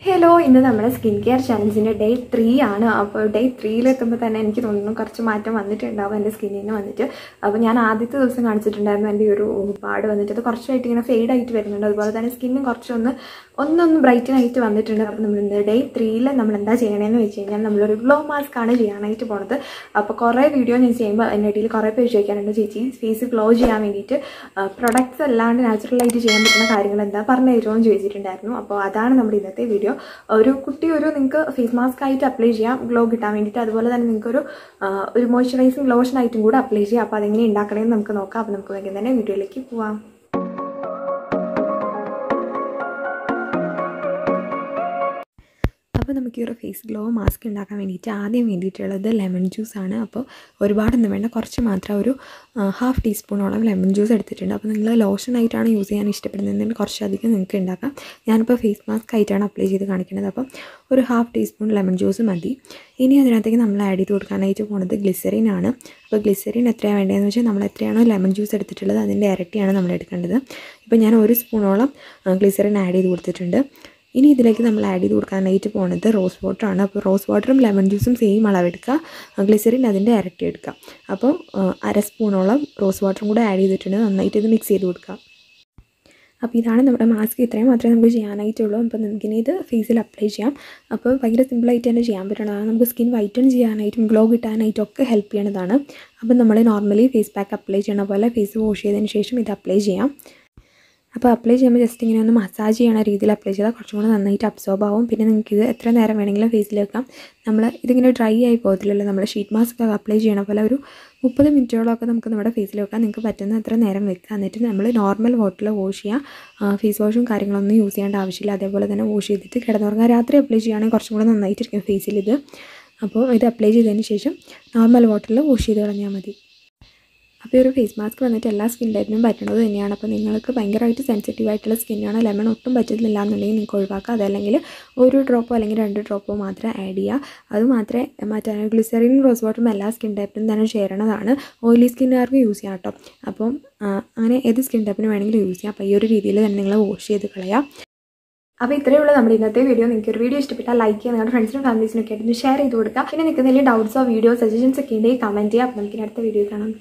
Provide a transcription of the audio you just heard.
Hello, ഇന്ന് നമ്മുടെ skin care ചലഞ്ചിൻ്റെ day 3 ആണ്. അപ്പോൾ ഡേ 3-ലെത്തുമ്പോൾ തന്നെ എനിക്ക് തോന്നുന്നു കുറച്ച് മാറ്റം വന്നിട്ടുണ്ടാവും എൻ്റെ സ്കിന്നിന് വന്നിട്ട്. അപ്പോൾ ഞാൻ ആദ്യത്തെ ദിവസം കാണിച്ചിട്ടുണ്ടായിരുന്നു എൻ്റെ ഒരു പാട് വന്നിട്ട് അത് കുറച്ചായിട്ട് ഇങ്ങനെ ഫെയ്ഡായിട്ട് വരുന്നുണ്ട്. അതുപോലെ തന്നെ സ്കിന്നും കുറച്ചൊന്ന് ബ്രൈറ്റൻ ആയിട്ട് വന്നിട്ടുണ്ട്. അപ്പോൾ നമ്മൾ ഡേ 3-ൽ നമ്മൾ എന്താ ചെയ്യണമെന്ന് വെച്ച് കഴിഞ്ഞാൽ നമ്മളൊരു ഗ്ലോ മാസ്ക് ആണ് ചെയ്യാനായിട്ട് പോണത്. അപ്പോൾ കുറേ വീഡിയോ ഞാൻ ചെയ്യുമ്പോൾ എൻ്റെ ഇടയിൽ കുറേ പേര് ചോദിക്കാറുണ്ട്, ചേച്ചി ഫേസ് ഗ്ലോ ചെയ്യാൻ വേണ്ടിയിട്ട് പ്രൊഡക്ട്സ് അല്ലാണ്ട് നാച്ചുറലായിട്ട് ചെയ്യാൻ പറ്റുന്ന കാര്യങ്ങൾ എന്താ പറഞ്ഞു തരുമോ എന്ന് ചോദിച്ചിട്ടുണ്ടായിരുന്നു. അപ്പോൾ അതാണ് നമ്മുടെ ഇന്നത്തെ വീഡിയോ. ഒരു നിങ്ങൾക്ക് ഫേസ് മാസ്ക് ആയിട്ട് അപ്ലൈ ചെയ്യാം ഗ്ലോ കിട്ടാൻ വേണ്ടിയിട്ട്. അതുപോലെ തന്നെ നിങ്ങൾക്ക് ഒരു മോയ്സ്ചറൈസിങ് ലോഷൻ ആയിട്ടും കൂടെ അപ്ലൈ ചെയ്യാം. അപ്പോൾ അതെങ്ങനെ ഉണ്ടാക്കണമെന്ന് നമുക്ക് നോക്കാം. അപ്പോൾ നമുക്ക് വേഗം തന്നെ വീഡിയോയിലേക്ക് പോവാം. അപ്പോൾ നമുക്ക് ഈ ഒരു ഫേസ് ഗ്ലോ മാസ്ക് ഉണ്ടാക്കാൻ വേണ്ടിയിട്ട് ആദ്യം വേണ്ടിയിട്ടുള്ളത് ലെമൺ ജ്യൂസാണ്. അപ്പോൾ ഒരുപാടൊന്നും വേണ്ട, കുറച്ച് മാത്രം ഒരു 1/2 ടീസ്പൂണോളം ലെമൺ ജ്യൂസ് എടുത്തിട്ടുണ്ട്. അപ്പോൾ നിങ്ങൾ ലോഷനായിട്ടാണ് യൂസ് ചെയ്യാൻ ഇഷ്ടപ്പെടുന്നതെങ്കിൽ കുറച്ചധികം നിങ്ങൾക്ക് ഉണ്ടാക്കാം. ഞാനിപ്പോൾ ഫേസ് മാസ്ക് ആയിട്ടാണ് അപ്ലൈ ചെയ്ത് കാണിക്കുന്നത്. അപ്പം ഒരു 1/2 ടീസ്പൂൺ ലെമൺ ജ്യൂസ് മതി. ഇനി അതിനകത്തേക്ക് നമ്മൾ ആഡ് ചെയ്ത് കൊടുക്കാനായിട്ട് പോകുന്നത് ഗ്ലിസറിൻ ആണ്. അപ്പോൾ ഗ്ലിസറിൻ എത്രയാണ് വേണ്ടതെന്ന് വെച്ചാൽ നമ്മൾ എത്രയാണോ ലെമൺ ജ്യൂസ് എടുത്തിട്ടുള്ളത് അതിൻ്റെ ഇരട്ടിയാണ് നമ്മൾ എടുക്കേണ്ടത്. ഇപ്പോൾ ഞാൻ 1 സ്പൂണോളം ഗ്ലിസറിൻ ആഡ് ചെയ്ത് കൊടുത്തിട്ടുണ്ട്. ഇനി ഇതിലേക്ക് നമ്മൾ ആഡ് ചെയ്ത് കൊടുക്കാനായിട്ട് പോകുന്നത് റോസ് വാട്ടറാണ്. അപ്പോൾ റോസ് വാട്ടറും ലെമൺ ജ്യൂസും സെയിം അളവെടുക്കുക, ഗ്ലിസറിൻ അതിൻ്റെ ഇരട്ടി എടുക്കുക. അപ്പോൾ 1/2 സ്പൂണോളം റോസ് വാട്ടറും കൂടെ ആഡ് ചെയ്തിട്ടുണ്ട്. നന്നായിട്ട് ഇത് മിക്സ് ചെയ്ത് കൊടുക്കുക. അപ്പോൾ ഇതാണ് നമ്മുടെ മാസ്ക്. ഇത്രയും മാത്രമേ നമുക്ക് ചെയ്യാനായിട്ടുള്ളൂ. അപ്പോൾ നമുക്കിനി ഇത് ഫേസിൽ അപ്ലൈ ചെയ്യാം. അപ്പോൾ ഭയങ്കര സിമ്പിളായിട്ട് തന്നെ ചെയ്യാൻ പറ്റുന്നതാണ്. നമുക്ക് സ്കിൻ വൈറ്റൻ ചെയ്യാനായിട്ടും ഗ്ലോ കിട്ടാനായിട്ടും ഒക്കെ ഹെൽപ്പ് ചെയ്യണതാണ്. അപ്പോൾ നമ്മൾ നോർമലി ഫേസ് പാക്ക് അപ്ലൈ ചെയ്യണ പോലെ ഫേസ് വാഷ് ചെയ്തതിന് ശേഷം ഇത് അപ്ലൈ ചെയ്യാം. അപ്പോൾ അപ്ലൈ ചെയ്യുമ്പോൾ ജസ്റ്റ് ഇങ്ങനെ ഒന്ന് മസാജ് ചെയ്യണ രീതിയിൽ അപ്ലൈ ചെയ്താൽ കുറച്ചും കൂടെ നന്നായിട്ട് അബ്സോർബ് ആവും. പിന്നെ നിങ്ങൾക്കിത് എത്ര നേരം വേണമെങ്കിലും ഫേസിൽ വെക്കാം. ഇതിങ്ങനെ ഡ്രൈ ആയി പോകത്തില്ലല്ലോ. നമ്മൾ ഷീറ്റ് മാസ്ക് അപ്ലൈ ചെയ്യണ പോലെ ഒരു 30 മിനിറ്റോളമൊക്കെ നമുക്ക് നമ്മുടെ ഫേസിൽ വെക്കാം. നിങ്ങൾക്ക് പറ്റുന്ന അത്ര നേരം വെക്കുക. എന്നിട്ട് നമ്മൾ നോർമൽ വാട്ടറിൽ വാഷ് ചെയ്യുക. ഫേസ് വാഷും കാര്യങ്ങളൊന്നും യൂസ് ചെയ്യേണ്ട ആവശ്യമില്ല. അതേപോലെ തന്നെ വാഷ് ചെയ്തിട്ട് കിടന്നുറങ്ങാൻ രാത്രി അപ്ലൈ ചെയ്യുകയാണെങ്കിൽ കുറച്ചും കൂടെ നന്നായിട്ടിരിക്കും ഫേസിൽ ഇത്. അപ്പോൾ ഇത് അപ്ലൈ ചെയ്തതിന് ശേഷം നോർമൽ വാട്ടറിൽ വാഷ് ചെയ്ത് കളഞ്ഞാൽ മതി. അപ്പോൾ ഒരു ഫേസ് മാസ്ക് വന്നിട്ട് എല്ലാ സ്കിൻ ടൈപ്പിനും പറ്റുന്നത് തന്നെയാണ്. അപ്പോൾ നിങ്ങൾക്ക് ഭയങ്കരമായിട്ട് സെൻസിറ്റീവ് ആയിട്ടുള്ള സ്കിന്നാണ്, ലെമൺ ഒട്ടും പറ്റുന്നില്ല എന്നുണ്ടെങ്കിൽ നിങ്ങൾക്ക് ഒഴിവാക്കുക. അതല്ലെങ്കിൽ 1 ഡ്രോപ്പോ അല്ലെങ്കിൽ 2 ഡ്രോപ്പോ മാത്രം ആഡ് ചെയ്യുക. അതുമാത്രമേ ഗ്ലിസറിനും റോസ് വാട്ടറും എല്ലാ സ്കിൻ ടൈപ്പിനും തന്നെ ചേരണതാണ്. ഓയിലി സ്കിന്നുകാർക്ക് യൂസ് ചെയ്യാം കേട്ടോ. അപ്പം അങ്ങനെ ഏത് സ്കിൻ ടൈപ്പിന് വേണമെങ്കിലും യൂസ് ചെയ്യാം. അപ്പോൾ ഈ ഒരു രീതിയിൽ തന്നെ നിങ്ങൾ വാഷ് ചെയ്ത് കളയാം. അപ്പോൾ ഇത്രയേ ഉള്ളൂ നമ്മുടെ ഇന്നത്തെ വീഡിയോ. നിങ്ങൾക്ക് ഒരു വീഡിയോ ഇഷ്ടപ്പെട്ടാൽ ലൈക്ക് ചെയ്യുക, നിങ്ങളുടെ ഫ്രണ്ട്സിനും ഫാമിലീസിനൊക്കെ ആയിട്ട് ഷെയർ ചെയ്ത് കൊടുക്കുക. പിന്നെ നിങ്ങൾക്ക് എന്തെങ്കിലും ഡൗട്ട്സോ വീഡിയോ സജഷൻസ് ഒക്കെ ഉണ്ടെങ്കിൽ കമൻറ്റ് ചെയ്യുക. അപ്പോൾ നമുക്ക് അടുത്ത വീഡിയോ കാണാം.